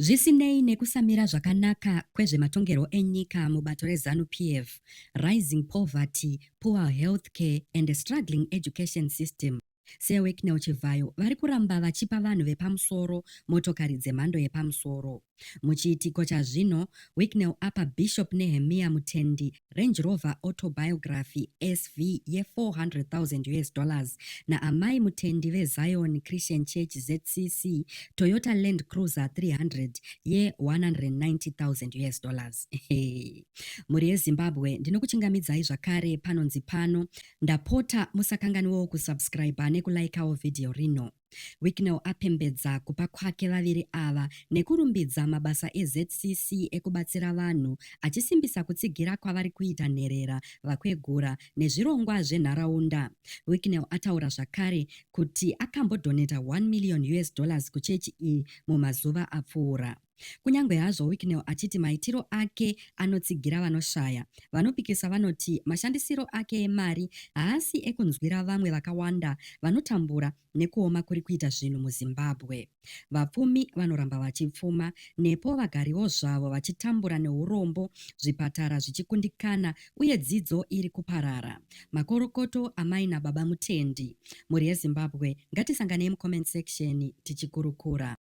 Zvisinei nekusamira zvakanaka kwezvematongero enyika mubato reZANU-PF, rising poverty, poor healthcare and a struggling education system, seWicknell Chivhayo vari kuramba vachipa vanhu vepamusoro motokari dzemhando yepamusoro. Muchiitiko chazvino, Wicknell apa Bishop Nehemiah Mutendi Range Rover Autobiography SV ye$400,000 naamai Mutendi veZion Christian Church ZCC Toyota Land Cruiser 300 ye$190,000. Muri yeZimbabwe ndinokuchingamidzai zvakare panonzi pano. Ndapota musakanganiwo kusubscribe nekulaikawo vhidhiyo rino. Wicknell apembedza kupa kwake vaviri ava nekurumbidza mabasa eZCC ekubatsira vanhu, achisimbisa kutsigira kwavari kuita nherera, vakwegura nezvirongwa zvenharaunda. Wicknell ataura zvakare kuti akambodoneta $1 million kuchechi iyi mumazuva apfuura. Kunyange hazvo Wicknell achiti maitiro ake anotsigira vanoshaya, vanopikisa vanoti mashandisiro ake emari haasi ekunzwira vamwe vakawanda vanotambura nekuoma kuri kuita zvinhu muZimbabwe. Vapfumi vanoramba vachipfuma, nepo vagariwo zvavo vachitambura neurombo, zvipatara zvichikundikana uye dzidzo iri kuparara. Makorokoto amai naBaba Mutendi. Muri yeZimbabwe, ngatisanganei mucomment section tichikurukura.